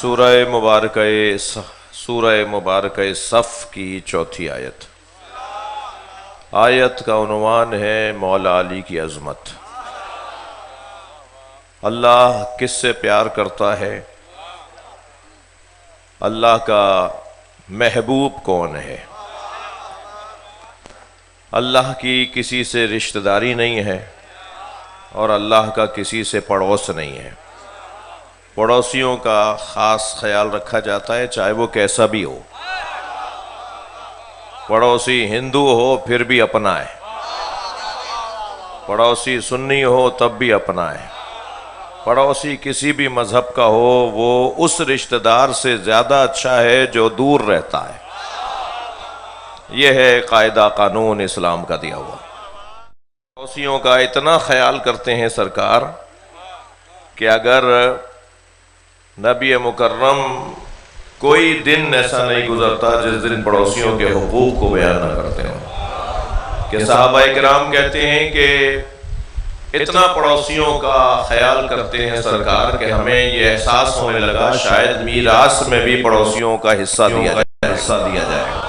سورہ مبارکہ صف کی چوتھی آیت۔ آیت کا عنوان ہے مولا علی کی عظمت۔ اللہ کس سے پیار کرتا ہے؟ اللہ کا محبوب کون ہے؟ اللہ کی کسی سے رشتہ داری نہیں ہے اور اللہ کا کسی سے پڑوس نہیں ہے۔ پڑوسیوں کا خاص خیال رکھا جاتا ہے، چاہے وہ کیسا بھی ہو۔ پڑوسی ہندو ہو پھر بھی اپنا ہے، پڑوسی سنی ہو تب بھی اپنا ہے، پڑوسی کسی بھی مذہب کا ہو وہ اس رشتہ دار سے زیادہ اچھا ہے جو دور رہتا ہے۔ یہ ہے قاعدہ قانون اسلام کا دیا ہوا۔ پڑوسیوں کا اتنا خیال کرتے ہیں سرکار کہ اگر نبی مکرم کوئی دن ایسا نہیں گزرتا جس دن پڑوسیوں کے حقوق کو بیان نہ کرتے ہوں، کہ صحابہ کرام کہتے ہیں کہ اتنا پڑوسیوں کا خیال کرتے ہیں سرکار کہ ہمیں یہ احساس ہونے لگا شاید میراث میں بھی پڑوسیوں کا حصہ دیا جائے گا۔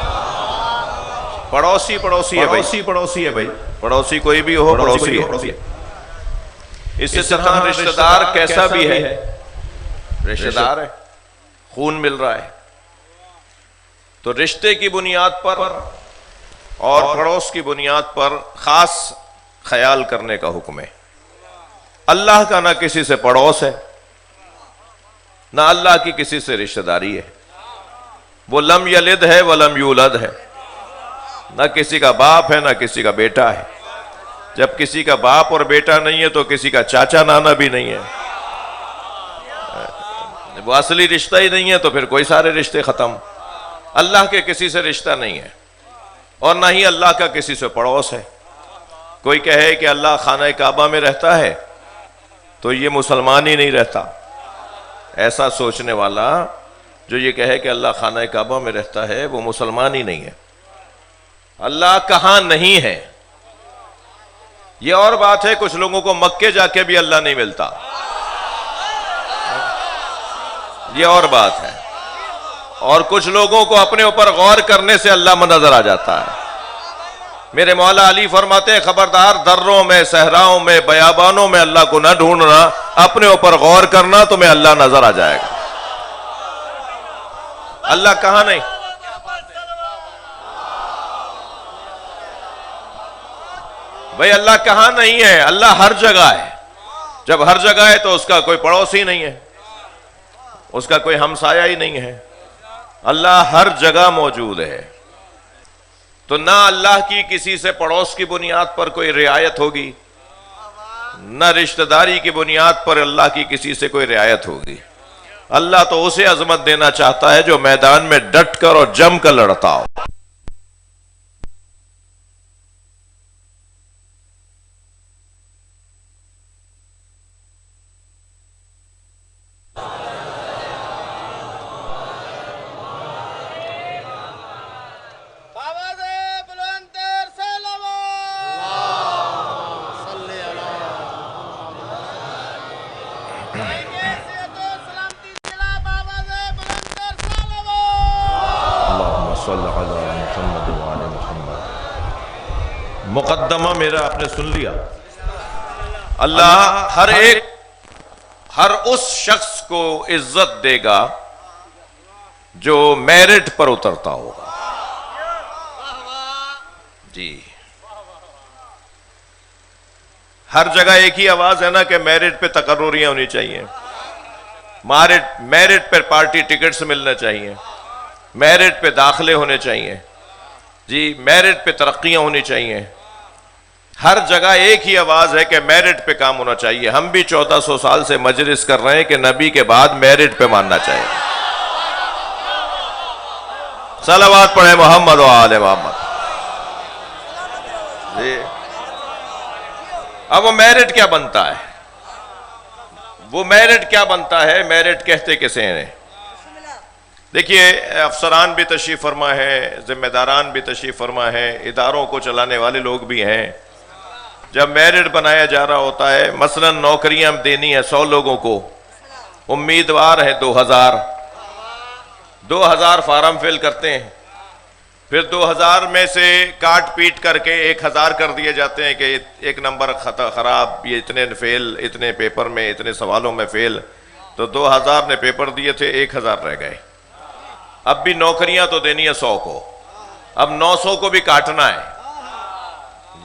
پڑوسی ہے بھائی، پڑوسی کوئی بھی ہو، پڑوسی ہے۔ اسی طرح رشتہ دار کیسا بھی ہے، رشتہ دار ہے، خون مل رہا ہے۔ تو رشتے کی بنیاد پر اور پڑوس کی بنیاد پر خاص خیال کرنے کا حکم ہے۔ اللہ کا نہ کسی سے پڑوس ہے، نہ اللہ کی کسی سے رشتہ داری ہے۔ وہ لم یلد ہے ولم یولد ہے، نہ کسی کا باپ ہے نہ کسی کا بیٹا ہے۔ جب کسی کا باپ اور بیٹا نہیں ہے تو کسی کا چاچا نانا بھی نہیں ہے۔ وہ اصلی رشتہ ہی نہیں ہے تو پھر کوئی سارے رشتے ختم۔ اللہ کے کسی سے رشتہ نہیں ہے اور نہ ہی اللہ کا کسی سے پڑوس ہے۔ کوئی کہے کہ اللہ خانہ کعبہ میں رہتا ہے تو یہ مسلمان ہی نہیں رہتا۔ ایسا سوچنے والا جو یہ کہے کہ اللہ خانہ کعبہ میں رہتا ہے وہ مسلمان ہی نہیں ہے۔ اللہ کہاں نہیں ہے یہ اور بات ہے، کچھ لوگوں کو مکے جا کے بھی اللہ نہیں ملتا، یہ اور بات ہے، اور کچھ لوگوں کو اپنے اوپر غور کرنے سے اللہ نظر آ جاتا ہے۔ میرے مولا علی فرماتے ہیں خبردار دروں میں، صحراؤں میں، بیابانوں میں اللہ کو نہ ڈھونڈنا، اپنے اوپر غور کرنا تمہیں اللہ نظر آ جائے گا۔ اللہ کہاں نہیں؟ بھئی اللہ کہاں نہیں ہے؟ اللہ ہر جگہ ہے۔ جب ہر جگہ ہے تو اس کا کوئی پڑوس ہی نہیں ہے، اس کا کوئی ہمسایہ ہی نہیں ہے۔ اللہ ہر جگہ موجود ہے، تو نہ اللہ کی کسی سے پڑوس کی بنیاد پر کوئی رعایت ہوگی، نہ رشتہ داری کی بنیاد پر اللہ کی کسی سے کوئی رعایت ہوگی۔ اللہ تو اسے عظمت دینا چاہتا ہے جو میدان میں ڈٹ کر اور جم کر لڑتا ہو۔ مقدمہ میرا آپ نے سن لیا۔ اللہ ہر اس شخص کو عزت دے گا جو میرٹ پر اترتا ہوگا۔ جی ہر جگہ ایک ہی آواز ہے نا کہ میرٹ پہ تقرریاں ہونی چاہیے، میرٹ پہ پارٹی ٹکٹس ملنا چاہیے، میرٹ پہ داخلے ہونے چاہیے، جی میرٹ پہ ترقیاں ہونی چاہیے۔ ہر جگہ ایک ہی آواز ہے کہ میرٹ پہ کام ہونا چاہیے۔ ہم بھی 1400 سال سے مجلس کر رہے ہیں کہ نبی کے بعد میرٹ پہ ماننا چاہیے۔ صلوات پڑھیں محمد و آل محمد۔ جی اب وہ میرٹ کیا بنتا ہے؟ وہ میرٹ کیا بنتا ہے؟ میرٹ کہتے کسے ہیں؟ دیکھیے افسران بھی تشریف فرما ہے، ذمہ داران بھی تشریف فرما ہے، اداروں کو چلانے والے لوگ بھی ہیں۔ جب میرٹ بنایا جا رہا ہوتا ہے، مثلا نوکریاں دینی ہے 100 لوگوں کو، امیدوار ہیں 2000، 2000 فارم فل کرتے ہیں، پھر 2000 میں سے کاٹ پیٹ کر کے 1000 کر دیے جاتے ہیں کہ ایک نمبر خراب، یہ اتنے فیل، اتنے پیپر میں، اتنے سوالوں میں فیل. تو 2000 نے پیپر دیے تھے، 1000 رہ گئے. اب بھی نوکریاں تو دینی ہے 100 کو، اب 900 کو بھی کاٹنا ہے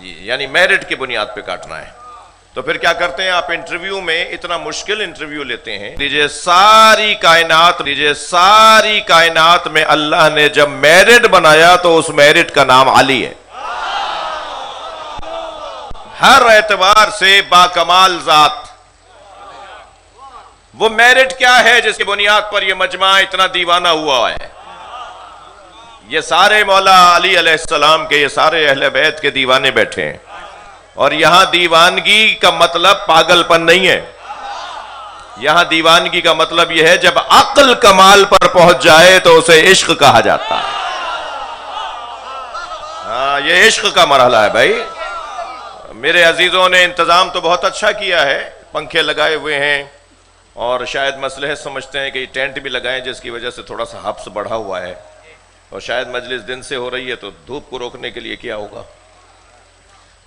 جی، یعنی میرٹ کی بنیاد پہ کاٹنا ہے. تو پھر کیا کرتے ہیں آپ؟ انٹرویو میں اتنا مشکل انٹرویو لیتے ہیں. لیجئے ساری کائنات میں اللہ نے جب میرٹ بنایا تو اس میرٹ کا نام علی ہے. ہر اعتبار سے باکمال ذات. وہ میرٹ کیا ہے جس کی بنیاد پر یہ مجمع اتنا دیوانہ ہوا ہے؟ یہ سارے مولا علی علیہ السلام کے، یہ سارے اہل بیت کے دیوانے بیٹھے ہیں. اور یہاں دیوانگی کا مطلب پاگل پن نہیں ہے. یہاں دیوانگی کا مطلب یہ ہے جب عقل کمال پر پہنچ جائے تو اسے عشق کہا جاتا ہے. ہاں، یہ عشق کا مرحلہ ہے بھائی. میرے عزیزوں نے انتظام تو بہت اچھا کیا ہے، پنکھے لگائے ہوئے ہیں، اور شاید مصلحت سمجھتے ہیں کہ یہ ٹینٹ بھی لگائیں جس کی وجہ سے تھوڑا سا حبس بڑھا ہوا ہے، اور شاید مجلس دن سے ہو رہی ہے تو دھوپ کو روکنے کے لیے کیا ہوگا.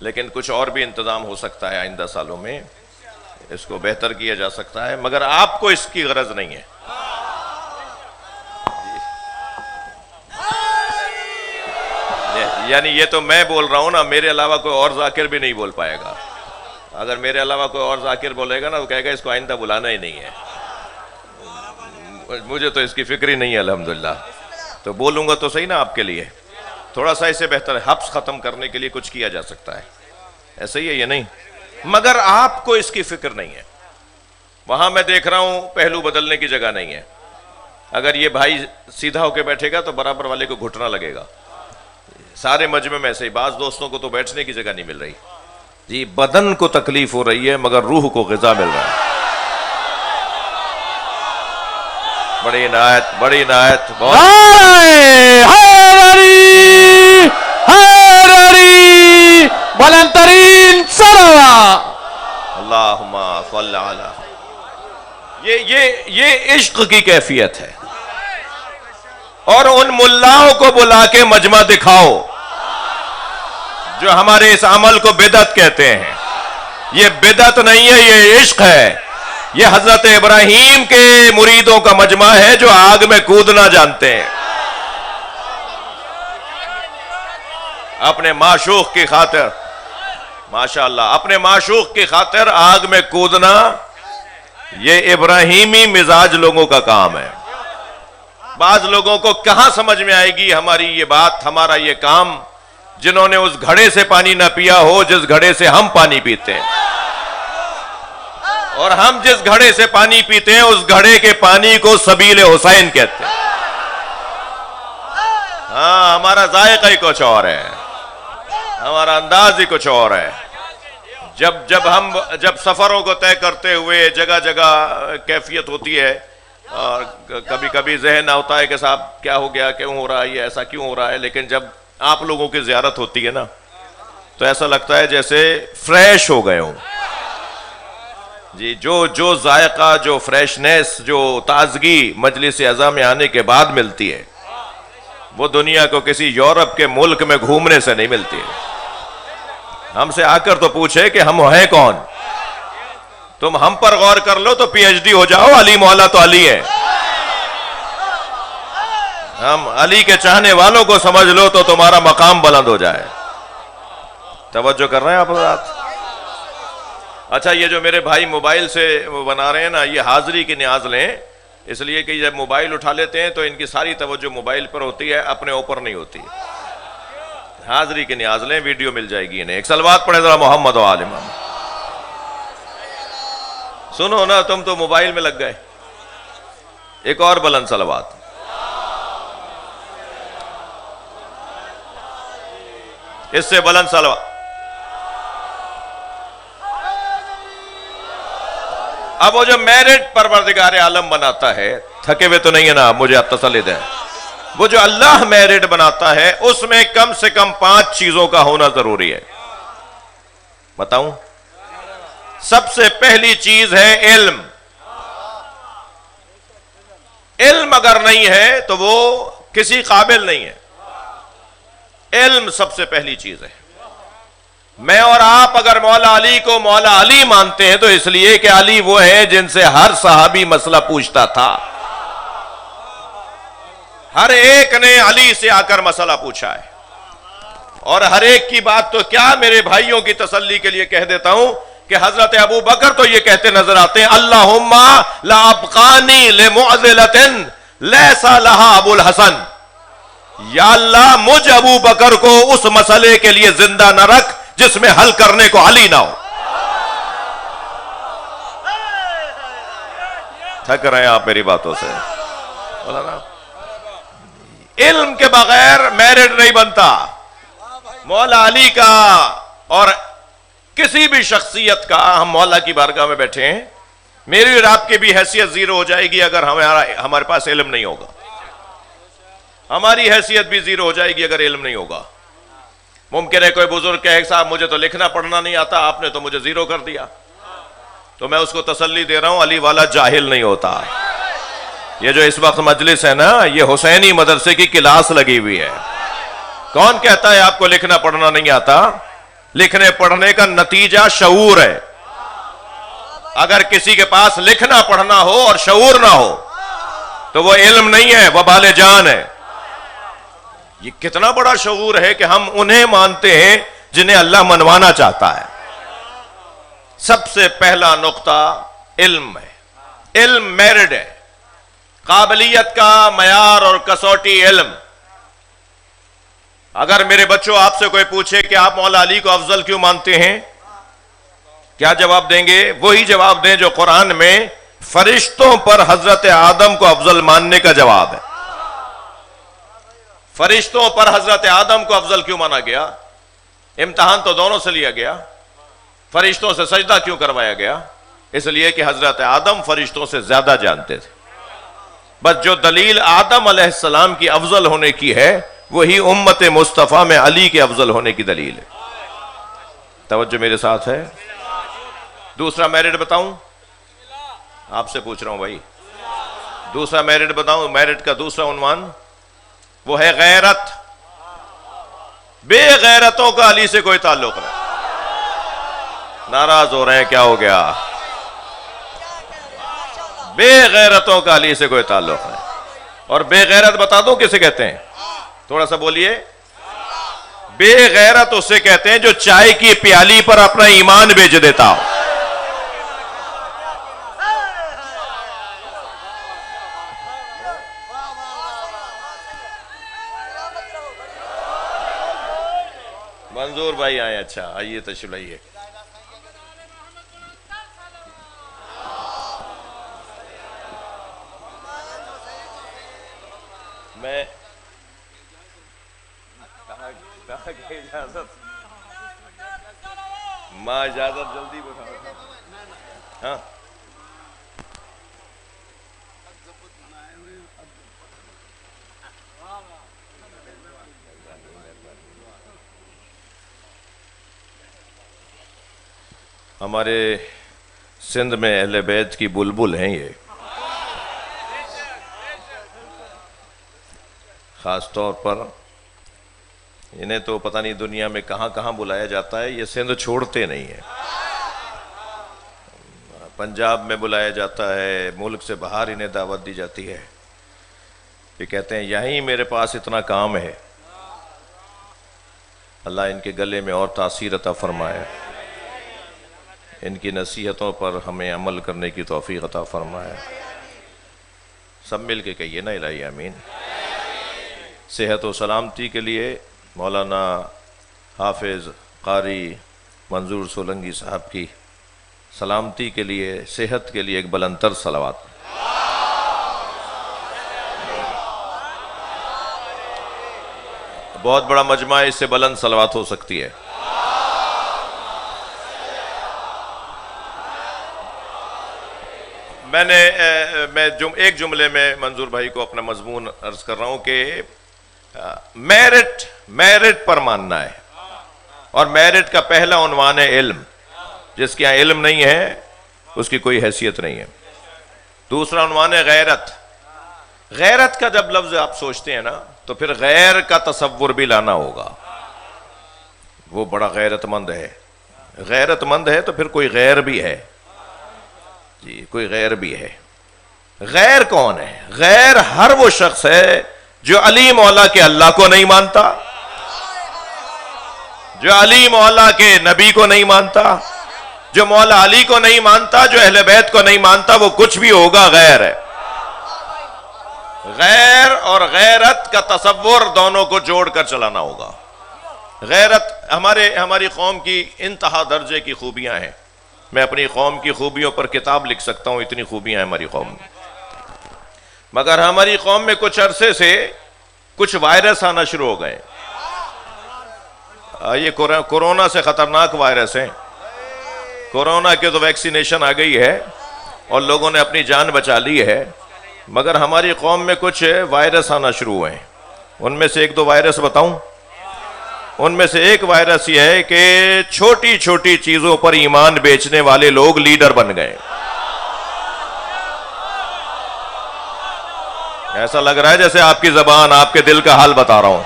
لیکن کچھ اور بھی انتظام ہو سکتا ہے آئندہ سالوں میں، اس کو بہتر کیا جا سکتا ہے، مگر آپ کو اس کی غرض نہیں ہے. یعنی یہ تو میں بول رہا ہوں نا، میرے علاوہ کوئی اور ذاکر بھی نہیں بول پائے گا. اگر میرے علاوہ کوئی اور ذاکر بولے گا نا، وہ کہے گا اس کو آئندہ بلانا ہی نہیں ہے. مجھے تو اس کی فکر ہی نہیں ہے الحمدللہ. تو بولوں گا تو صحیح نا آپ کے لیے. تھوڑا سا اسے بہتر ہے، حبس ختم کرنے کے لیے کچھ کیا جا سکتا ہے. ایسا ہی ہے یہ نہیں، مگر آپ کو اس کی فکر نہیں ہے. وہاں میں دیکھ رہا ہوں پہلو بدلنے کی جگہ نہیں ہے. اگر یہ بھائی سیدھا ہو کے بیٹھے گا تو برابر والے کو گھٹنا لگے گا. سارے مجمع میں سے بعض دوستوں کو تو بیٹھنے کی جگہ نہیں مل رہی جی. بدن کو تکلیف ہو رہی ہے مگر روح کو غذا مل رہا ہے. بڑی عنایت بلند ترین صلوات اللہم صل علی. یہ عشق کی کیفیت ہے. اور ان ملاؤں کو بلا کے مجمع دکھاؤ جو ہمارے اس عمل کو بدعت کہتے ہیں. یہ بدعت نہیں ہے، یہ عشق ہے. یہ حضرت ابراہیم کے مریدوں کا مجمع ہے جو آگ میں کودنا جانتے ہیں. اپنے معشوق کی خاطر، ماشاءاللہ، اپنے معشوق کی خاطر آگ میں کودنا، یہ ابراہیمی مزاج لوگوں کا کام ہے. بعض لوگوں کو کہاں سمجھ میں آئے گی ہماری یہ بات، ہمارا یہ کام، جنہوں نے اس گھڑے سے پانی نہ پیا ہو جس گھڑے سے ہم پانی پیتے ہیں. اور ہم جس گھڑے سے پانی پیتے ہیں اس گھڑے کے پانی کو سبیل حسین کہتے ہیں. ہاں، ہمارا ذائقہ ہی کچھ اور ہے، ہمارا انداز ہی کچھ اور ہے. جب سفروں کو طے کرتے ہوئے جگہ جگہ کیفیت ہوتی ہے، اور کبھی کبھی ذہن ہوتا ہے کہ صاحب کیا ہو گیا، کیوں ہو رہا ہے یہ، ایسا کیوں ہو رہا ہے. لیکن جب آپ لوگوں کی زیارت ہوتی ہے نا تو ایسا لگتا ہے جیسے فریش ہو گئے ہوں جی. جو ذائقہ، جو فریشنیس، جو تازگی مجلس اعظم میں آنے کے بعد ملتی ہے وہ دنیا کو کسی یورپ کے ملک میں گھومنے سے نہیں ملتی ہے. ہم سے آ کر تو پوچھے کہ ہم ہیں کون. تم ہم پر غور کر لو تو پی ایچ ڈی ہو جاؤ. علی مولا تو علی ہے. ہم علی کے چاہنے والوں کو سمجھ لو تو تمہارا مقام بلند ہو جائے. توجہ کر رہے ہیں آپ حضرات؟ اچھا، یہ جو میرے بھائی موبائل سے بنا رہے ہیں نا، یہ حاضری کی نیاز لیں، اس لیے کہ جب موبائل اٹھا لیتے ہیں تو ان کی ساری توجہ موبائل پر ہوتی ہے، اپنے اوپر نہیں ہوتی. حاضری کی نیاز لیں، ویڈیو مل جائے گی انہیں. ایک صلوات پڑھیں ذرا محمد و آل محمد. سنو نا، تم تو موبائل میں لگ گئے. ایک اور بلند صلوات. اس سے بلند صلوات. اب وہ جو میرٹ پروردگار عالم بناتا ہے، تھکے ہوئے تو نہیں ہے نا، مجھے آپ تسلی دیں. وہ جو اللہ میرٹ بناتا ہے اس میں کم سے کم 5 چیزوں کا ہونا ضروری ہے. بتاؤں؟ سب سے پہلی چیز ہے علم. علم اگر نہیں ہے تو وہ کسی قابل نہیں ہے۔ علم سب سے پہلی چیز ہے۔ میں اور آپ اگر مولا علی کو مولا علی مانتے ہیں تو اس لیے کہ علی وہ ہے جن سے ہر صحابی مسئلہ پوچھتا تھا، ہر ایک نے علی سے آ کر مسئلہ پوچھا ہے، اور ہر ایک کی بات تو کیا میرے بھائیوں کی تسلی کے لیے کہہ دیتا ہوں کہ حضرت ابو بکر تو یہ کہتے نظر آتے ہیں اللہم لا ابقانی لمعضلۃ لیس لہا ابو الحسن، یا اللہ مجھ ابو بکر کو اس مسئلے کے لیے زندہ نہ رکھ جس میں حل کرنے کو علی نہ ہو۔ تھک رہے ہیں آپ میری باتوں سے؟ علم کے بغیر میرٹ نہیں بنتا۔ مولا علی کا اور کسی بھی شخصیت کا، ہم مولا کی بارگاہ میں بیٹھے ہیں، میری اور آپ کی بھی حیثیت زیرو ہو جائے گی اگر ہمارے پاس علم نہیں ہوگا، ہماری حیثیت بھی زیرو ہو جائے گی اگر علم نہیں ہوگا۔ ممکن ہے کوئی بزرگ کہے صاحب مجھے تو لکھنا پڑھنا نہیں آتا، آپ نے تو مجھے زیرو کر دیا، تو میں اس کو تسلی دے رہا ہوں علی والا جاہل نہیں ہوتا۔ یہ جو اس وقت مجلس ہے نا، یہ حسینی مدرسے کی کلاس لگی ہوئی ہے۔ کون کہتا ہے آپ کو لکھنا پڑھنا نہیں آتا؟ لکھنے پڑھنے کا نتیجہ شعور ہے۔ اگر کسی کے پاس لکھنا پڑھنا ہو اور شعور نہ ہو تو وہ علم نہیں ہے، وہ وبال جان ہے۔ یہ کتنا بڑا شعور ہے کہ ہم انہیں مانتے ہیں جنہیں اللہ منوانا چاہتا ہے۔ سب سے پہلا نقطہ علم ہے۔ علم میرڈ ہے، قابلیت کا معیار اور کسوٹی علم۔ اگر میرے بچوں آپ سے کوئی پوچھے کہ آپ مولا علی کو افضل کیوں مانتے ہیں، کیا جواب دیں گے؟ وہی جواب دیں جو قرآن میں فرشتوں پر حضرت آدم کو افضل ماننے کا جواب ہے۔ فرشتوں پر حضرت آدم کو افضل کیوں مانا گیا؟ امتحان تو دونوں سے لیا گیا۔ فرشتوں سے سجدہ کیوں کروایا گیا؟ اس لیے کہ حضرت آدم فرشتوں سے زیادہ جانتے تھے۔ بس جو دلیل آدم علیہ السلام کی افضل ہونے کی ہے وہی امت مصطفیٰ میں علی کے افضل ہونے کی دلیل ہے۔ توجہ میرے ساتھ ہے؟ دوسرا میرٹ بتاؤں؟ آپ سے پوچھ رہا ہوں بھائی، دوسرا میرٹ بتاؤں؟ میرٹ کا دوسرا عنوان وہ ہے غیرت۔ بے غیرتوں کا علی سے کوئی تعلق نہیں۔ ناراض ہو رہے ہیں، کیا ہو گیا؟ بے غیرتوں کا علی سے کوئی تعلق نہیں۔ اور بے غیرت بتا دوں کسے کہتے ہیں؟ تھوڑا سا بولیے۔ بے غیرت اسے کہتے ہیں جو چائے کی پیالی پر اپنا ایمان بیچ دیتا ہو۔ منظور بھائی آئے، اچھا آئیے تشریف لائیے۔ میں اجازت ماں اجازت جلدی بتاؤ۔ ہاں ہمارے سندھ میں اہل بیت کی بلبل ہیں یہ، خاص طور پر انہیں تو پتہ نہیں دنیا میں کہاں کہاں بلایا جاتا ہے، یہ سندھ چھوڑتے نہیں ہیں۔ پنجاب میں بلایا جاتا ہے، ملک سے باہر انہیں دعوت دی جاتی ہے۔ یہ کہتے ہیں یہیں میرے پاس اتنا کام ہے، اللہ ان کے گلے میں اور تاثیر عطا فرمائے، ان کی نصیحتوں پر ہمیں عمل کرنے کی توفیق عطا فرمائے۔ سب مل کے کہیے نا الہی آمین۔ صحت و سلامتی کے لیے مولانا حافظ قاری منظور سولنگی صاحب کی سلامتی کے لیے، صحت کے لیے ایک بلندتر صلوات۔ بہت بڑا مجمع ہے، اس سے بلند صلوات ہو سکتی ہے۔ میں ایک جملے میں منظور بھائی کو اپنا مضمون عرض کر رہا ہوں کہ میرٹ پر ماننا ہے، اور میرٹ کا پہلا عنوان ہے علم۔ جس کے یہاں علم نہیں ہے اس کی کوئی حیثیت نہیں ہے۔ دوسرا عنوان ہے غیرت۔ غیرت کا جب لفظ آپ سوچتے ہیں نا تو پھر غیر کا تصور بھی لانا ہوگا. وہ بڑا غیرت مند ہے. غیرت مند ہے تو پھر کوئی غیر بھی ہے جی, کوئی غیر بھی ہے. غیر کون ہے؟ غیر ہر وہ شخص ہے جو علی مولا کے اللہ کو نہیں مانتا, جو علی مولا کے نبی کو نہیں مانتا, جو مولا علی کو نہیں مانتا, جو اہل بیت کو نہیں مانتا, وہ کچھ بھی ہوگا غیر ہے. غیر اور غیرت کا تصور دونوں کو جوڑ کر چلانا ہوگا. غیرت ہماری قوم کی انتہا درجے کی خوبیاں ہیں. میں اپنی قوم کی خوبیوں پر کتاب لکھ سکتا ہوں, اتنی خوبیاں ہیں ہماری قوم میں. مگر ہماری قوم میں کچھ عرصے سے کچھ وائرس آنا شروع ہو گئے. یہ کورونا سے خطرناک وائرس ہیں. کورونا کے تو ویکسینیشن آ گئی ہے اور لوگوں نے اپنی جان بچا لی ہے, مگر ہماری قوم میں کچھ وائرس آنا شروع ہوئے ہیں. ان میں سے ایک دو وائرس بتاؤں. ان میں سے ایک وائرس یہ ہے کہ چھوٹی چھوٹی چیزوں پر ایمان بیچنے والے لوگ لیڈر بن گئے. ایسا لگ رہا ہے جیسے آپ کی زبان آپ کے دل کا حال بتا رہا ہوں.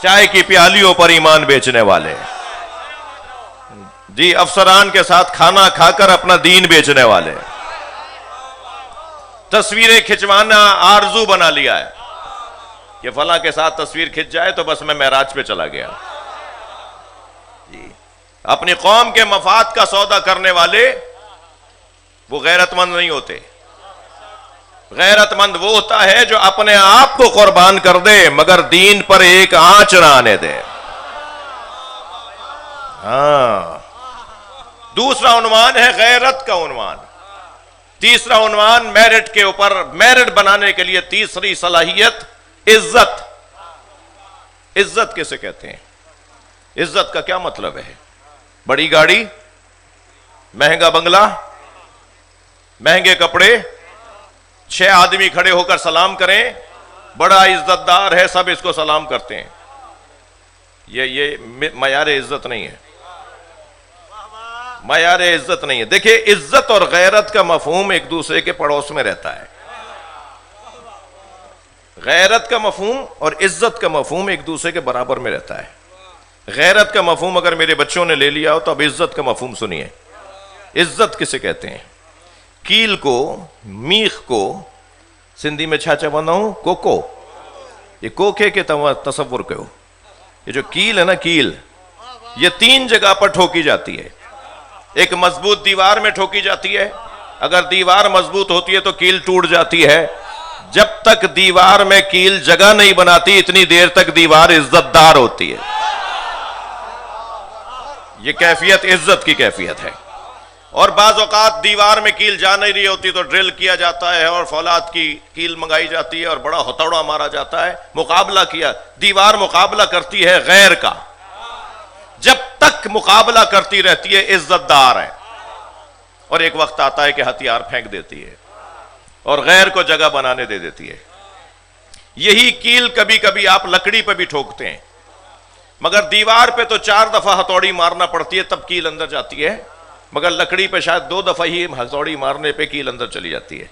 چائے کی پیالیوں پر ایمان بیچنے والے جی, افسران کے ساتھ کھانا کھا کر اپنا دین بیچنے والے, تصویریں کھنچوانا آرزو بنا لیا ہے کہ فلاں کے ساتھ تصویر کھنچ جائے تو بس میں معراج پہ چلا گیا جی. اپنی قوم کے مفاد کا سودا کرنے والے وہ غیرت مند نہیں ہوتے. غیرت مند وہ ہوتا ہے جو اپنے آپ کو قربان کر دے مگر دین پر ایک آنچ نہ آنے دے. ہاں, دوسرا عنوان ہے غیرت کا عنوان. تیسرا عنوان میرٹ کے اوپر, میرٹ بنانے کے لیے تیسری صلاحیت عزت. عزت کسے کہتے ہیں؟ عزت کا کیا مطلب ہے؟ بڑی گاڑی, مہنگا بنگلہ, مہنگے کپڑے, 6 آدمی کھڑے ہو کر سلام کریں, بڑا عزت دار ہے, سب اس کو سلام کرتے ہیں. یہ معیار عزت نہیں ہے. معیار عزت نہیں ہے. دیکھیں, عزت اور غیرت کا مفہوم ایک دوسرے کے پڑوس میں رہتا ہے. غیرت کا مفہوم اور عزت کا مفہوم ایک دوسرے کے برابر میں رہتا ہے. غیرت کا مفہوم اگر میرے بچوں نے لے لیا ہو تو اب عزت کا مفہوم سنیے. عزت کسے کہتے ہیں؟ کیل کو, میخ کو سندھی میں چھاچا بناؤں کوکو, یہ کوکے کے تصور کرو. یہ جو کیل ہے نا, کیل یہ 3 جگہ پر ٹھوکی جاتی ہے. ایک مضبوط دیوار میں ٹھوکی جاتی ہے. اگر دیوار مضبوط ہوتی ہے تو کیل ٹوٹ جاتی ہے. جب تک دیوار میں کیل جگہ نہیں بناتی اتنی دیر تک دیوار عزت دار ہوتی ہے. یہ کیفیت عزت کی کیفیت ہے. اور بعض اوقات دیوار میں کیل جا نہیں رہی ہوتی تو ڈرل کیا جاتا ہے اور فولاد کی کیل منگائی جاتی ہے اور بڑا ہتھوڑا مارا جاتا ہے. مقابلہ کیا, دیوار مقابلہ کرتی ہے غیر کا. جب تک مقابلہ کرتی رہتی ہے عزت دار ہے, اور ایک وقت آتا ہے کہ ہتھیار پھینک دیتی ہے اور غیر کو جگہ بنانے دے دیتی ہے. یہی کیل کبھی کبھی آپ لکڑی پہ بھی ٹھوکتے ہیں, مگر دیوار پہ تو 4 دفعہ ہتھوڑی مارنا پڑتی ہے تب کیل اندر جاتی ہے, مگر لکڑی پہ شاید 2 دفعہ ہی ہتھوڑی مارنے پہ کیل اندر چلی جاتی ہے.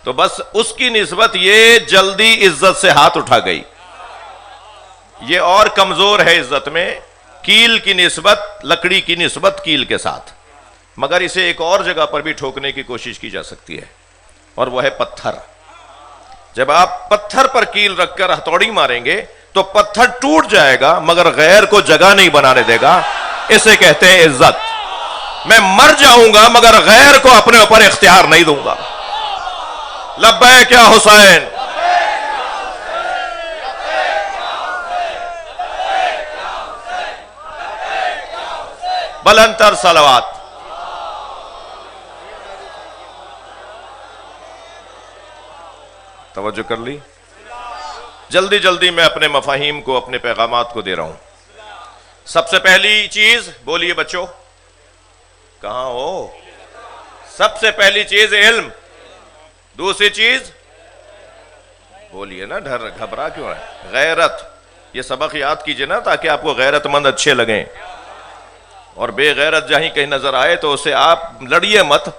تو بس اس کی نسبت یہ جلدی عزت سے ہاتھ اٹھا گئی. یہ اور کمزور ہے عزت میں, کیل کی نسبت, لکڑی کی نسبت کیل کے ساتھ. مگر اسے ایک اور جگہ پر بھی ٹھوکنے کی کوشش کی جا سکتی ہے, اور وہ ہے پتھر. جب آپ پتھر پر کیل رکھ کر ہتھوڑی ماریں گے تو پتھر ٹوٹ جائے گا مگر غیر کو جگہ نہیں بنانے دے گا. اسے کہتے ہیں عزت. میں مر جاؤں گا مگر غیر کو اپنے اوپر اختیار نہیں دوں گا. لبیک یا حسین, بلند تر صلوات. توجہ کر لی؟ جلدی جلدی میں اپنے مفاہیم کو, اپنے پیغامات کو دے رہا ہوں. سب سے پہلی چیز, بولیے بچوں, کہاں ہو؟ سب سے پہلی چیز علم. دوسری چیز بولیے نا, ڈر گھبرا کیوں ہے؟ غیرت. یہ سبق یاد کیجئے نا تاکہ آپ کو غیرت مند اچھے لگیں, اور بے غیرت جہیں کہیں نظر آئے تو اسے آپ لڑیے مت.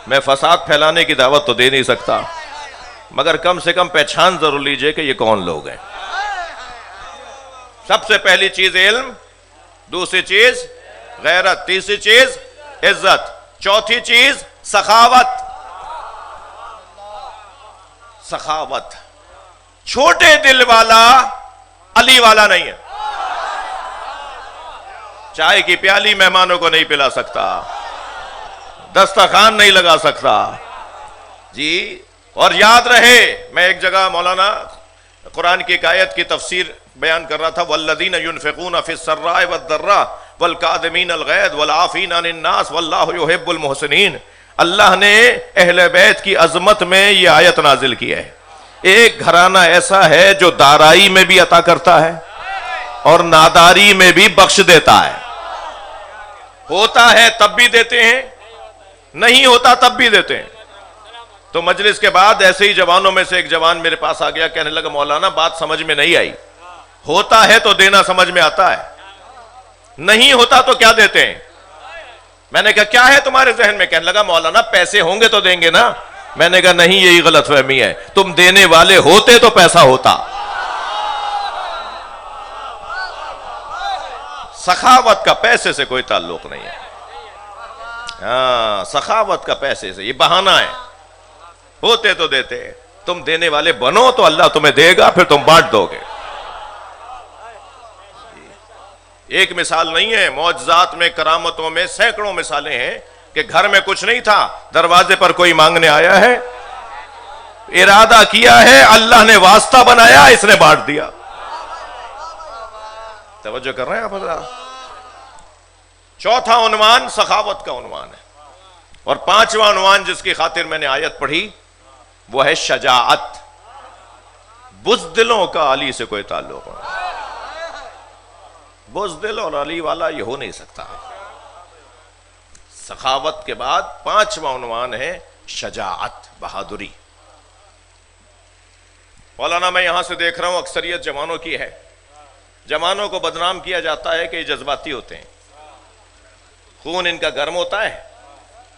میں فساد پھیلانے کی دعوت تو دے نہیں سکتا. مگر کم سے کم پہچان ضرور لیجئے کہ یہ کون لوگ ہیں. سب سے پہلی چیز علم، دوسری چیز غیرت، تیسری چیز عزت، چوتھی چیز سخاوت. سخاوت. چھوٹے دل والا علی والا نہیں ہے. چائے کی پیالی مہمانوں کو نہیں پلا سکتا، دسترخوان نہیں لگا سکتا جی. اور یاد رہے، میں ایک جگہ مولانا قرآن کی ایک آیت کی تفسیر بیان کر رہا تھا، والذین ينفقون فی السراء والضراء والکاظمین الغیظ والعافین عن الناس واللہ یحب المحسنین. اللہ نے اہل بیت کی عظمت میں یہ آیت نازل کی ہے. ایک گھرانہ ایسا ہے جو دارائی میں بھی عطا کرتا ہے اور ناداری میں بھی بخش دیتا ہے. ہوتا ہے تب بھی دیتے ہیں، نہیں ہوتا تب بھی دیتے ہیں. تو مجلس کے بعد ایسے ہی جوانوں میں سے ایک جوان میرے پاس آ گیا، کہنے لگا مولانا بات سمجھ میں نہیں آئی. ہوتا ہے تو دینا سمجھ میں آتا ہے، نہیں ہوتا تو کیا دیتے ہیں؟ میں نے کہا کیا ہے تمہارے ذہن میں؟ کہنے لگا مولانا پیسے ہوں گے تو دیں گے نا. میں نے کہا نہیں، یہی غلط فہمی ہے. تم دینے والے ہوتے تو پیسہ ہوتا. سخاوت کا پیسے سے کوئی تعلق نہیں ہے. ہاں، سخاوت کا پیسے سے یہ بہانہ ہے. ہوتے تو دیتے، تم دینے والے بنو تو اللہ تمہیں دے گا، پھر تم بانٹ دو گے. ایک مثال نہیں ہے، معجزات میں، کرامتوں میں سینکڑوں مثالیں ہیں کہ گھر میں کچھ نہیں تھا، دروازے پر کوئی مانگنے آیا ہے، ارادہ کیا ہے، اللہ نے واسطہ بنایا، اس نے بانٹ دیا. توجہ کر رہے ہیں آپ حضرات؟ چوتھا عنوان سخاوت کا عنوان ہے. اور پانچواں عنوان جس کی خاطر میں نے آیت پڑھی وہ ہے شجاعت. بزدلوں کا علی سے کوئی تعلق نہیں. بزدل اور علی والا یہ ہو نہیں سکتا. سخاوت کے بعد پانچواں عنوان ہے شجاعت، بہادری. مولانا میں یہاں سے دیکھ رہا ہوں اکثریت جوانوں کی ہے. جوانوں کو بدنام کیا جاتا ہے کہ یہ جذباتی ہوتے ہیں، خون ان کا گرم ہوتا ہے،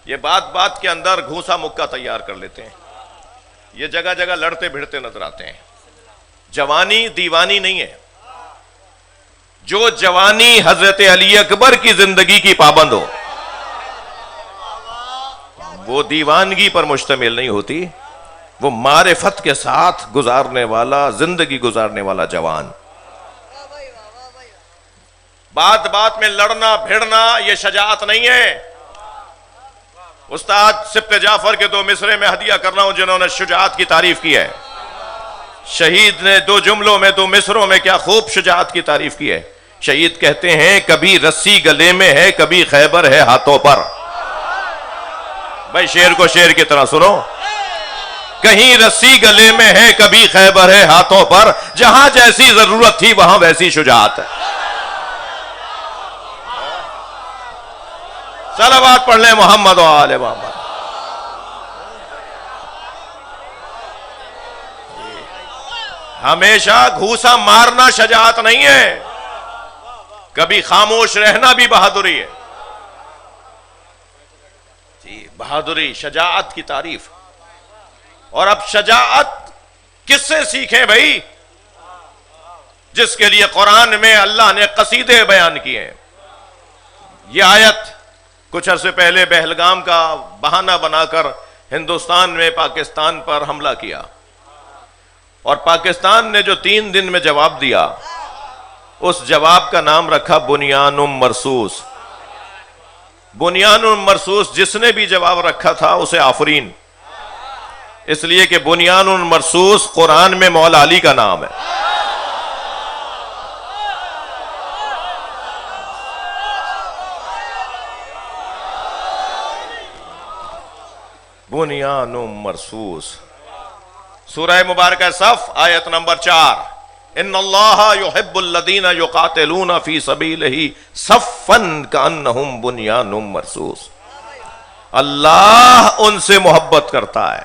یہ بات بات کے اندر گھوسا مکہ تیار کر لیتے ہیں، یہ جگہ جگہ لڑتے بھڑتے نظر آتے ہیں. جوانی دیوانی نہیں ہے. جو جوانی حضرت علی اکبر کی زندگی کی پابند ہو وہ دیوانگی پر مشتمل نہیں ہوتی، وہ معرفت کے ساتھ گزارنے والا، زندگی گزارنے والا جوان. بات بات میں لڑنا بھیڑنا یہ شجاعت نہیں ہے. استاد سبط جعفر کے 2 مصرے میں ہدیہ کر رہا ہوں جنہوں نے شجاعت کی تعریف کی ہے. شہید نے 2 جملوں میں 2 مصروں میں کیا خوب شجاعت کی تعریف کی ہے. شہید کہتے ہیں کبھی رسی گلے میں ہے، کبھی خیبر ہے ہاتھوں پر. بھائی شعر کو شعر کی طرح سنو. کہیں رسی گلے میں ہے، کبھی خیبر ہے ہاتھوں پر. جہاں جیسی ضرورت تھی وہاں ویسی شجاعت ہے. صلوات پڑھ لیں محمد و آل محمد. ہمیشہ گھوسا مارنا شجاعت نہیں ہے، کبھی خاموش رہنا بھی بہادری ہے. جی بہادری، شجاعت کی تعریف. اور اب شجاعت کس سے سیکھیں بھائی؟ جس کے لیے قرآن میں اللہ نے قصیدے بیان کیے ہیں. یہ آیت کچھ عرصے پہلے پہلگام کا بہانہ بنا کر ہندوستان میں پاکستان پر حملہ کیا، اور پاکستان نے جو 3 دن میں جواب دیا، اس جواب کا نام رکھا بنیان مرصوص. بنیان مرصوص جس نے بھی جواب رکھا تھا اسے آفرین، اس لیے کہ بنیان مرصوص قرآن میں مولا علی کا نام ہے. بنیان مرصوص. سورہ مبارکہ صف آیت نمبر 4. ان اللہ یحب الذین یقاتلون فی سبیلہ صفا کانہم بنیان مرصوص. اللہ ان سے محبت کرتا ہے.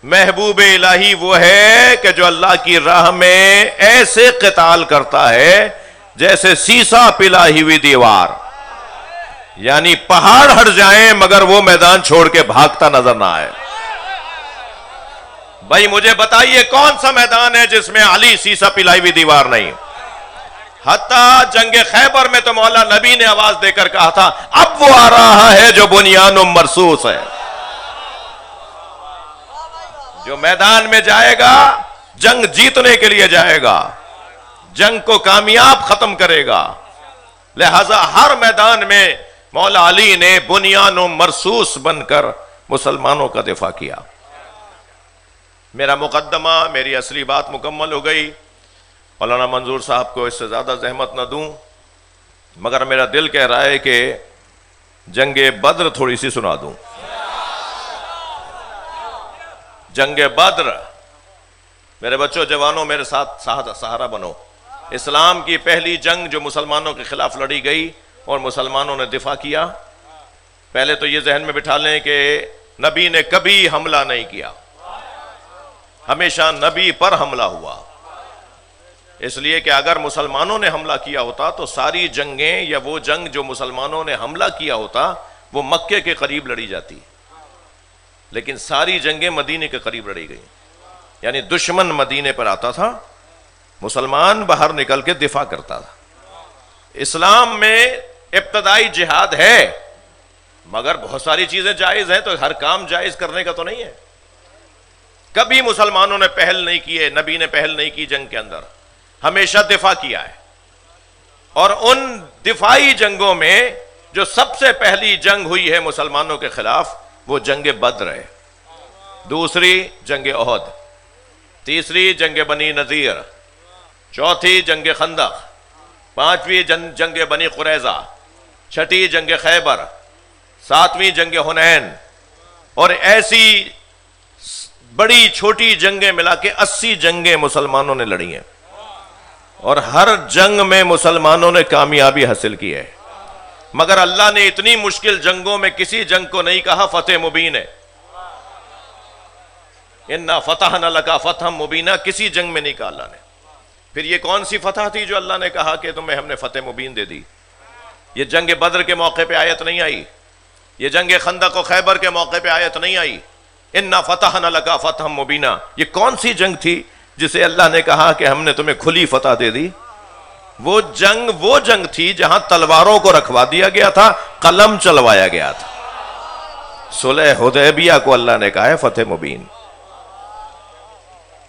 محبوب الہی وہ ہے کہ جو اللہ کی راہ میں ایسے قتال کرتا ہے جیسے سیسا پلائی ہوئی دیوار، یعنی پہاڑ ہٹ جائیں مگر وہ میدان چھوڑ کے بھاگتا نظر نہ آئے. بھائی مجھے بتائیے کون سا میدان ہے جس میں علی سیسا پلائی ہوئی دیوار نہیں؟ حتیٰ جنگ خیبر میں تو مولا نبی نے آواز دے کر کہا تھا اب وہ آ رہا ہے جو بنیان مرصوص ہے، جو میدان میں جائے گا جنگ جیتنے کے لیے جائے گا، جنگ کو کامیاب ختم کرے گا۔ لہذا ہر میدان میں مولا علی نے بنیان مرصوص بن کر مسلمانوں کا دفاع کیا۔ میرا مقدمہ، میری اصلی بات مکمل ہو گئی۔ مولانا منظور صاحب کو اس سے زیادہ زحمت نہ دوں، مگر میرا دل کہہ رہا ہے کہ جنگ بدر تھوڑی سی سنا دوں۔ جنگ بدر، میرے بچوں جوانوں میرے ساتھ سہارا بنو۔ اسلام کی پہلی جنگ جو مسلمانوں کے خلاف لڑی گئی اور مسلمانوں نے دفاع کیا، پہلے تو یہ ذہن میں بٹھا لیں کہ نبی نے کبھی حملہ نہیں کیا، ہمیشہ نبی پر حملہ ہوا، اس لیے کہ اگر مسلمانوں نے حملہ کیا ہوتا تو ساری جنگیں یا وہ جنگ جو مسلمانوں نے حملہ کیا ہوتا وہ مکے کے قریب لڑی جاتی، لیکن ساری جنگیں مدینے کے قریب لڑی گئی، یعنی دشمن مدینے پر آتا تھا، مسلمان باہر نکل کے دفاع کرتا تھا۔ اسلام میں ابتدائی جہاد ہے، مگر بہت ساری چیزیں جائز ہیں، تو ہر کام جائز کرنے کا تو نہیں ہے۔ کبھی مسلمانوں نے پہل نہیں کیے، نبی نے پہل نہیں کی جنگ کے اندر، ہمیشہ دفاع کیا ہے۔ اور ان دفاعی جنگوں میں جو سب سے پہلی جنگ ہوئی ہے مسلمانوں کے خلاف وہ جنگ بدر ہے، دوسری جنگ احد، تیسری جنگ بنی نذیر، چوتھی جنگ خندق، پانچویں جنگ بنی قریظہ، چھٹی جنگ خیبر، ساتویں جنگ حنین، اور ایسی بڑی چھوٹی جنگیں ملا کے 80 جنگیں مسلمانوں نے لڑی ہیں، اور ہر جنگ میں مسلمانوں نے کامیابی حاصل کی ہے۔ مگر اللہ نے اتنی مشکل جنگوں میں کسی جنگ کو نہیں کہا فتح مبین ہے، اِنَّا فَتَحْنَا لَكَ فَتْحًا مُبِينًا، کسی جنگ میں نہیں کہا اللہ نے۔ پھر یہ کون سی فتح تھی جو اللہ نے کہا کہ تمہیں ہم نے فتح مبین دے دی؟ یہ جنگ بدر کے موقع پہ آیت نہیں آئی، یہ جنگ خندق و خیبر کے موقع پہ آیت نہیں آئی، اِنَّا فَتَحْنَا لَكَ فَتْحًا مُبِينًا۔ یہ کون سی جنگ تھی جسے اللہ نے کہا کہ ہم نے تمہیں کھلی فتح دے دی؟ وہ جنگ تھی جہاں تلواروں کو رکھوا دیا گیا تھا، قلم چلوایا گیا تھا۔ صلح حدیبیہ کو اللہ نے کہا ہے فتح مبین۔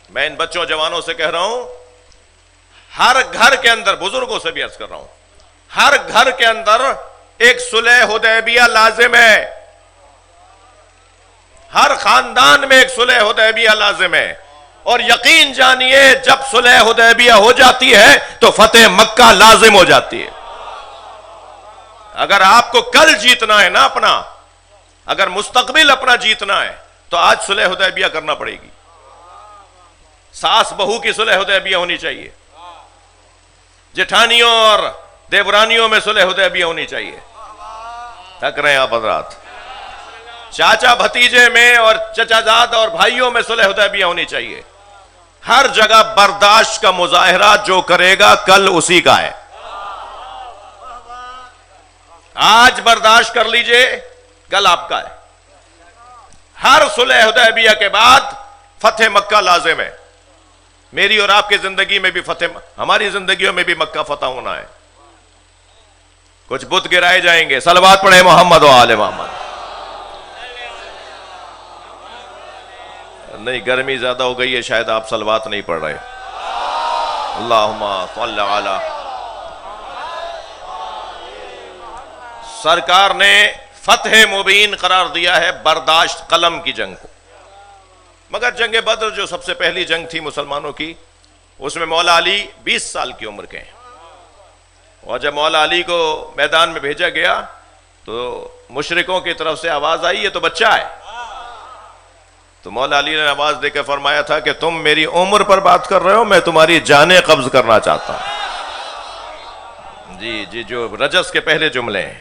میں ان بچوں جوانوں سے کہہ رہا ہوں، ہر گھر کے اندر، بزرگوں سے بھی عرض کر رہا ہوں، ہر گھر کے اندر ایک صلح حدیبیہ لازم ہے، ہر خاندان میں ایک صلح حدیبیہ لازم ہے، اور یقین جانیے جب صلح حدیبیہ ہو جاتی ہے تو فتح مکہ لازم ہو جاتی ہے۔ اگر آپ کو کل جیتنا ہے نا اپنا، اگر مستقبل اپنا جیتنا ہے تو آج صلح حدیبیہ کرنا پڑے گی۔ ساس بہو کی صلح حدیبیہ ہونی چاہیے، جٹھانیوں اور دیورانیوں میں صلح حدیبیہ ہونی چاہیے۔ تھک رہے ہیں آپ حضرات؟ چاچا بھتیجے میں اور چچا زاد اور بھائیوں میں صلح حدیبیہ ہونی چاہیے۔ ہر جگہ برداشت کا مظاہرہ جو کرے گا کل اسی کا ہے۔ آج برداشت کر لیجئے، کل آپ کا ہے۔ ہر صلح حدیبیہ کے بعد فتح مکہ لازم ہے۔ میری اور آپ کی زندگی میں بھی ہماری زندگیوں میں بھی مکہ فتح ہونا ہے۔ کچھ بت گرائے جائیں گے، صلوات پڑھیں محمد و آل محمد۔ نہیں، گرمی زیادہ ہو گئی ہے، شاید آپ صلوات نہیں پڑھ رہے۔ اللہم صل علی۔ سرکار نے فتح مبین قرار دیا ہے برداشت قلم کی جنگ کو۔ مگر جنگ بدر جو سب سے پہلی جنگ تھی مسلمانوں کی، اس میں مولا علی 20 سال کی عمر کے ہیں، اور جب مولا علی کو میدان میں بھیجا گیا تو مشرکوں کی طرف سے آواز آئی یہ تو بچہ ہے، تو مولا علی نے آواز دے کے فرمایا تھا کہ تم میری عمر پر بات کر رہے ہو، میں تمہاری جانیں قبض کرنا چاہتا ہوں۔ جی جو رجس کے پہلے جملے ہیں۔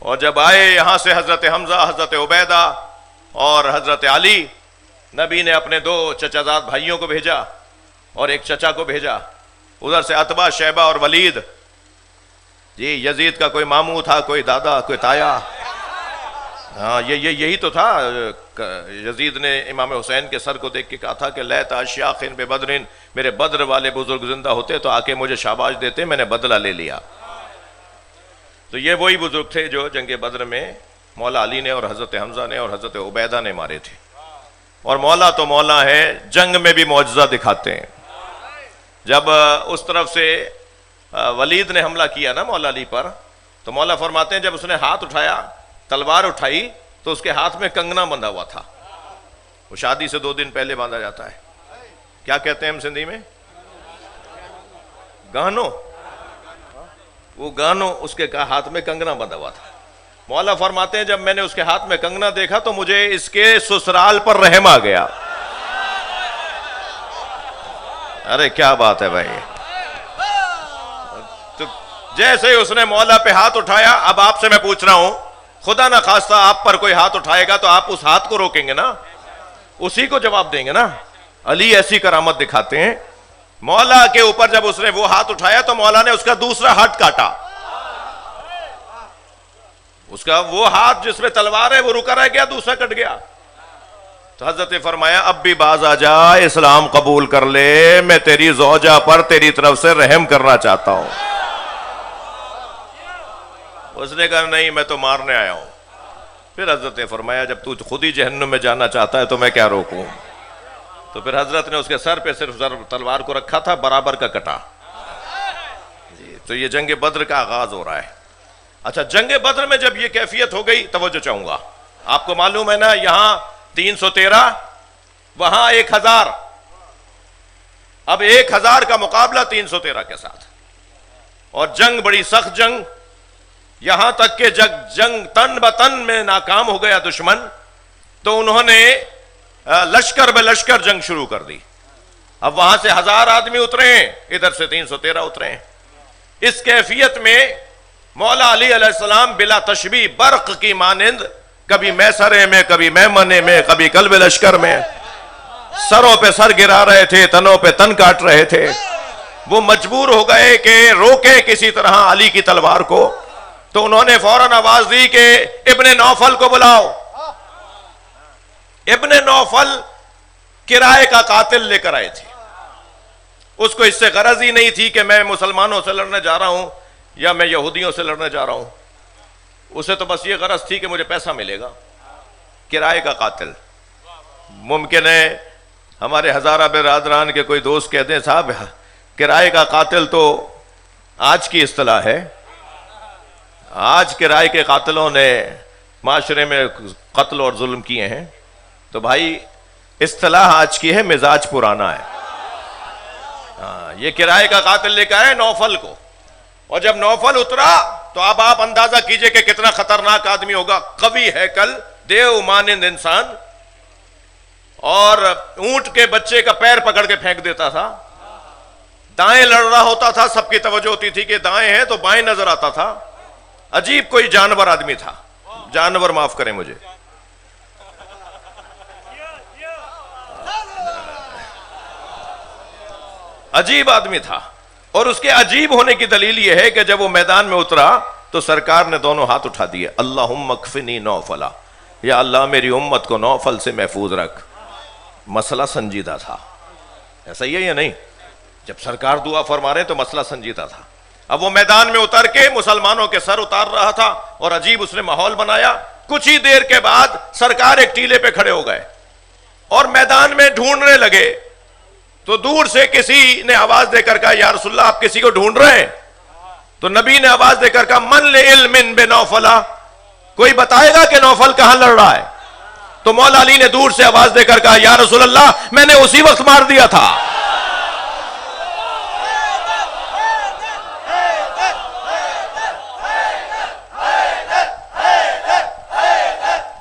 اور جب آئے یہاں سے حضرت حمزہ، حضرت عبیدہ اور حضرت علی، نبی نے اپنے 2 چچا زاد بھائیوں کو بھیجا اور ایک چچا کو بھیجا، ادھر سے عتبہ، شیبہ اور ولید۔ جی یزید کا کوئی ماموں تھا، کوئی دادا، کوئی تایا۔ ہاں یہی تو تھا. یزید نے امام حسین کے سر کو دیکھ کے کہا تھا کہ لیت اشیاخ بے بدرین، میرے بدر والے بزرگ زندہ ہوتے تو آ کے مجھے شاباش دیتے، میں نے بدلہ لے لیا. تو یہ وہی بزرگ تھے جو جنگ بدر میں مولا علی نے اور حضرت حمزہ نے اور حضرت عبیدہ نے مارے تھے. اور مولا تو مولا ہے، جنگ میں بھی معجزہ دکھاتے ہیں. جب اس طرف سے ولید نے حملہ کیا نا مولا علی پر، تو مولا فرماتے ہیں جب اس نے ہاتھ اٹھایا، تلوار اٹھائی، تو اس کے ہاتھ میں کنگنا بندھا ہوا تھا. وہ شادی سے 2 دن پہلے باندھا جاتا ہے. کیا کہتے ہیں ہم سندھی میں؟ گانو. وہ گانو اس کے ہاتھ میں کنگنا بندھا ہوا تھا. مولا فرماتے ہیں جب میں نے اس کے ہاتھ میں کنگنا دیکھا تو مجھے اس کے سسرال پر رحم آ گیا. ارے کیا بات ہے بھائی. تو جیسے ہی اس نے مولا پہ ہاتھ اٹھایا، اب آپ سے میں پوچھ رہا ہوں، خدا نہ خواستہ آپ پر کوئی ہاتھ اٹھائے گا تو آپ اس ہاتھ کو روکیں گے نا، اسی کو جواب دیں گے نا. علی ایسی کرامت دکھاتے ہیں. مولا کے اوپر جب اس نے وہ ہاتھ اٹھایا تو مولا نے اس کا دوسرا ہاتھ کاٹا. اس کا وہ ہاتھ جس میں تلوار ہے وہ رکا رہ گیا، دوسرا کٹ گیا. تو حضرت نے فرمایا اب بھی باز آ جا، اسلام قبول کر لے، میں تیری زوجہ پر تیری طرف سے رحم کرنا چاہتا ہوں. اس نے کہا نہیں، میں تو مارنے آیا ہوں. پھر حضرت نے فرمایا جب تو خود ہی جہنم میں جانا چاہتا ہے تو میں کیا روکوں. تو پھر حضرت نے اس کے سر پہ صرف تلوار کو رکھا تھا، برابر کا کٹا. تو یہ جنگ بدر کا آغاز ہو رہا ہے. اچھا، جنگ بدر میں جب یہ کیفیت ہو گئی، توجہ چاہوں گا، آپ کو معلوم ہے نا یہاں 313، وہاں 1000. اب 1000 کا مقابلہ 313 کے ساتھ، اور جنگ بڑی سخت جنگ، یہاں تک کہ جنگ تن بتن میں ناکام ہو گیا دشمن، تو انہوں نے لشکر بے لشکر جنگ شروع کر دی. اب وہاں سے 1000 آدمی اترے ہیں، ادھر سے 313 اترے ہیں. اس کیفیت میں مولا علی علیہ السلام بلا تشبیہ برق کی مانند کبھی میسرے میں، کبھی میمنے میں، کبھی قلب لشکر میں سروں پہ سر گرا رہے تھے، تنوں پہ تن کاٹ رہے تھے. وہ مجبور ہو گئے کہ روکیں کسی طرح علی کی تلوار کو. تو انہوں نے فوراً آواز دی کہ ابن نوفل کو بلاؤ. ابن نوفل کرائے کا قاتل لے کر آئے تھے. اس کو اس سے غرض ہی نہیں تھی کہ میں مسلمانوں سے لڑنے جا رہا ہوں یا میں یہودیوں سے لڑنے جا رہا ہوں. اسے تو بس یہ غرض تھی کہ مجھے پیسہ ملے گا. کرائے کا قاتل. ممکن ہے ہمارے ہزارہ برادران کے کوئی دوست کہتے ہیں صاحب کرائے کا قاتل تو آج کی اصطلاح ہے. آج کرائے کے قاتلوں نے معاشرے میں قتل اور ظلم کیے ہیں. تو بھائی اصطلاح آج کی ہے، مزاج پرانا ہے. یہ کرائے کا قاتل لے کے آئے نوفل کو، اور جب نوفل اترا تو اب آپ اندازہ کیجئے کہ کتنا خطرناک آدمی ہوگا. قوی ہیکل، دیو مانند انسان، اور اونٹ کے بچے کا پیر پکڑ کے پھینک دیتا تھا. دائیں لڑ رہا ہوتا تھا، سب کی توجہ ہوتی تھی کہ دائیں ہیں تو بائیں نظر آتا تھا. عجیب کوئی جانور آدمی تھا. جانور معاف کریں مجھے. عجیب آدمی تھا. اور اس کے عجیب ہونے کی دلیل یہ ہے کہ جب وہ میدان میں اترا تو سرکار نے دونوں ہاتھ اٹھا دیے. اللہم اکفنی نوفلا، یا اللہ میری امت کو نوفل سے محفوظ رکھ. مسئلہ سنجیدہ تھا. ایسا ہی ہے یا نہیں؟ جب سرکار دعا فرما رہے تو مسئلہ سنجیدہ تھا. اب وہ میدان میں اتر کے مسلمانوں کے سر اتار رہا تھا، اور عجیب اس نے ماحول بنایا. کچھ ہی دیر کے بعد سرکار ایک ٹیلے پہ کھڑے ہو گئے اور میدان میں ڈھونڈنے لگے. تو دور سے کسی نے آواز دے کر کہا یا رسول اللہ آپ کسی کو ڈھونڈ رہے ہیں؟ تو نبی نے آواز دے کر کہا من لعلم بنوفلا، کوئی بتائے گا کہ نوفل کہاں لڑ رہا ہے؟ تو مولا علی نے دور سے آواز دے کر کہا یا رسول اللہ میں نے اسی وقت مار دیا تھا.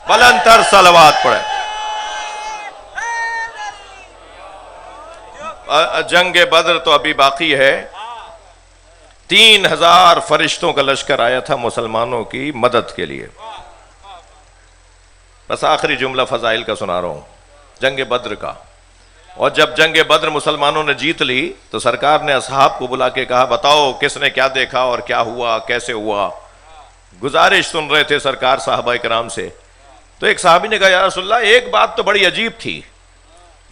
بلند تر صلوات پڑھے. جنگ بدر تو ابھی باقی ہے. 3000 فرشتوں کا لشکر آیا تھا مسلمانوں کی مدد کے لیے. بس آخری جملہ فضائل کا سنا رہا ہوں جنگ بدر کا. اور جب جنگ بدر مسلمانوں نے جیت لی تو سرکار نے اصحاب کو بلا کے کہا بتاؤ کس نے کیا دیکھا اور کیا ہوا، کیسے ہوا. گزارش سن رہے تھے سرکار صحابہ کرام سے تو ایک صحابی نے کہا یا رسول اللہ ایک بات تو بڑی عجیب تھی،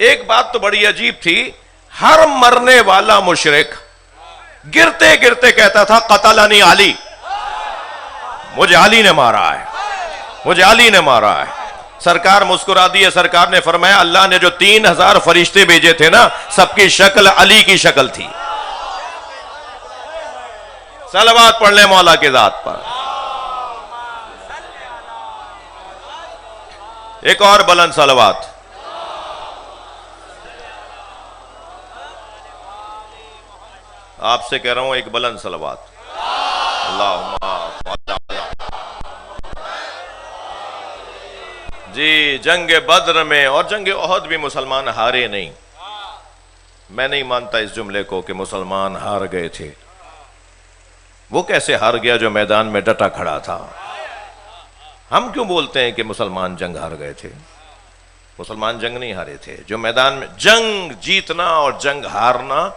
ایک بات تو بڑی عجیب تھی، ہر مرنے والا مشرک گرتے گرتے کہتا تھا قتلنی علی، مجھے علی نے مارا ہے، مجھے علی نے مارا ہے۔ سرکار مسکرا دیے، سرکار نے فرمایا اللہ نے جو 3000 فرشتے بھیجے تھے نا، سب کی شکل علی کی شکل تھی۔ صلوات پڑھ لیں مولا کی ذات پر۔ ایک اور بلند صلوات۔ آپ سے کہہ رہا ہوں ایک بلند صلوات۔ اللہم جی، جنگ بدر میں اور جنگ احد بھی مسلمان ہارے نہیں۔ میں نہیں مانتا اس جملے کو کہ مسلمان ہار گئے تھے۔ وہ کیسے ہار گیا جو میدان میں ڈٹا کھڑا تھا؟ ہم کیوں بولتے ہیں کہ مسلمان جنگ ہار گئے تھے؟ مسلمان جنگ نہیں ہارے تھے۔ جو میدان میں جنگ جیتنا اور جنگ ہارنا،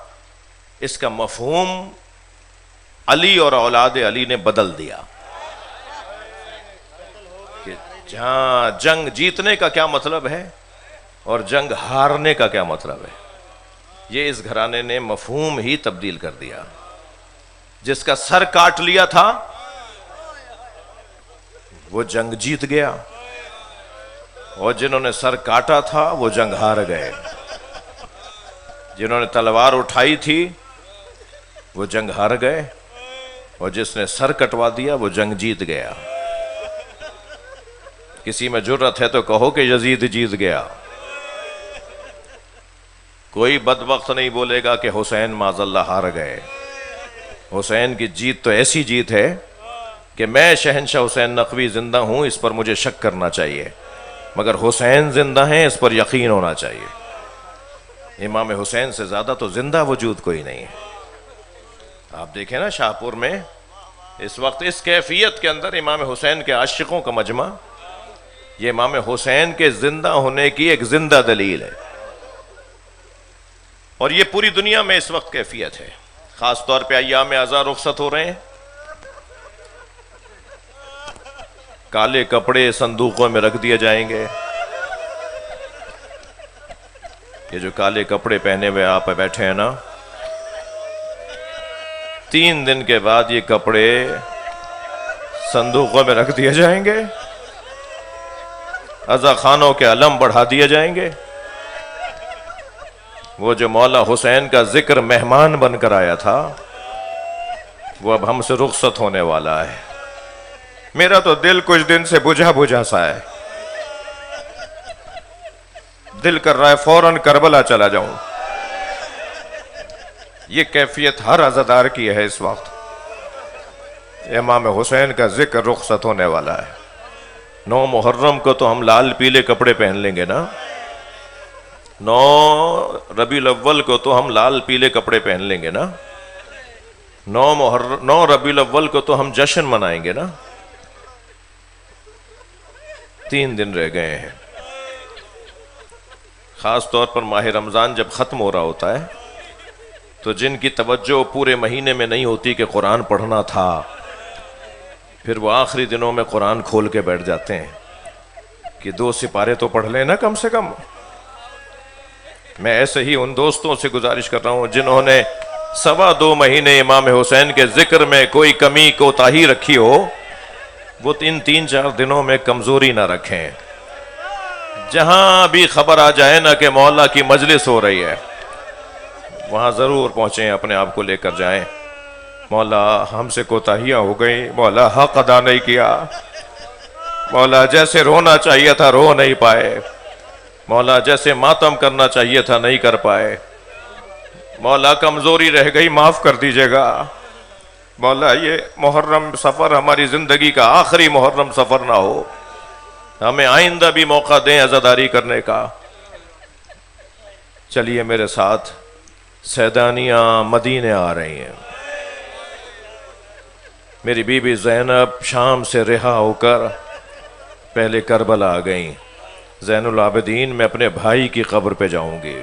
اس کا مفہوم علی اور اولاد علی نے بدل دیا کہ جہاں جنگ جیتنے کا کیا مطلب ہے اور جنگ ہارنے کا کیا مطلب ہے۔ یہ اس گھرانے نے مفہوم ہی تبدیل کر دیا۔ جس کا سر کاٹ لیا تھا وہ جنگ جیت گیا، اور جنہوں نے سر کاٹا تھا وہ جنگ ہار گئے۔ جنہوں نے تلوار اٹھائی تھی وہ جنگ ہار گئے، اور جس نے سر کٹوا دیا وہ جنگ جیت گیا۔ کسی میں جرأت ہے تو کہو کہ یزید جیت گیا۔ کوئی بدبخت نہیں بولے گا کہ حسین معاذ اللہ ہار گئے۔ حسین کی جیت تو ایسی جیت ہے کہ میں شہنشاہ حسین نقوی زندہ ہوں، اس پر مجھے شک کرنا چاہیے، مگر حسین زندہ ہیں اس پر یقین ہونا چاہیے۔ امام حسین سے زیادہ تو زندہ وجود کوئی نہیں ہے۔ آپ دیکھیں نا شاہپور میں اس وقت اس کیفیت کے اندر امام حسین کے عاشقوں کا مجمع، یہ امام حسین کے زندہ ہونے کی ایک زندہ دلیل ہے، اور یہ پوری دنیا میں اس وقت کیفیت ہے۔ خاص طور پہ ایام اعزا رخصت ہو رہے ہیں، کالے کپڑے صندوقوں میں رکھ دیے جائیں گے۔ یہ جو کالے کپڑے پہنے ہوئے آپ بیٹھے ہیں نا، 3 دن کے بعد یہ کپڑے صندوقوں میں رکھ دیے جائیں گے، عزا خانوں کے علم بڑھا دیے جائیں گے۔ وہ جو مولا حسین کا ذکر مہمان بن کر آیا تھا وہ اب ہم سے رخصت ہونے والا ہے۔ میرا تو دل کچھ دن سے بجھا بجھا سا ہے، دل کر رہا ہے فوراً کربلا چلا جاؤں۔ یہ کیفیت ہر عزادار کی ہے اس وقت۔ امام حسین کا ذکر رخصت ہونے والا ہے۔ 9 محرم کو تو ہم لال پیلے کپڑے پہن لیں گے نا، 9 ربیع الاول کو تو ہم لال پیلے کپڑے پہن لیں گے نا، 9 ربیع الاول کو تو ہم جشن منائیں گے نا۔ 3 دن رہ گئے ہیں۔ خاص طور پر ماہ رمضان جب ختم ہو رہا ہوتا ہے تو جن کی توجہ پورے مہینے میں نہیں ہوتی کہ قرآن پڑھنا تھا، پھر وہ آخری دنوں میں قرآن کھول کے بیٹھ جاتے ہیں کہ 2 سپارے تو پڑھ لیں نا کم سے کم۔ میں ایسے ہی ان دوستوں سے گزارش کر رہا ہوں جنہوں نے 2.25 مہینے امام حسین کے ذکر میں کوئی کمی کوتاہی رکھی ہو، وہ 3-4 دنوں میں کمزوری نہ رکھیں۔ جہاں بھی خبر آ جائے نا کہ مولا کی مجلس ہو رہی ہے، وہاں ضرور پہنچیں، اپنے آپ کو لے کر جائیں۔ مولا ہم سے کوتاہیاں ہو گئی، مولا حق ادا نہیں کیا، مولا جیسے رونا چاہیے تھا رو نہیں پائے، مولا جیسے ماتم کرنا چاہیے تھا نہیں کر پائے، مولا کمزوری رہ گئی معاف کر دیجیے گا۔ مولا یہ محرم سفر ہماری زندگی کا آخری محرم سفر نہ ہو، ہمیں آئندہ بھی موقع دیں عزاداری کرنے کا۔ چلیے میرے ساتھ، سیدانیاں مدینے آ رہی ہیں۔ میری بی بی زینب شام سے رہا ہو کر پہلے کربلا آ گئیں۔ زین العابدین میں اپنے بھائی کی قبر پہ جاؤں گی،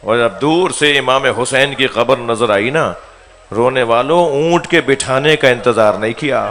اور جب دور سے امام حسین کی قبر نظر آئی نا، رونے والوں اونٹ کے بٹھانے کا انتظار نہیں کیا،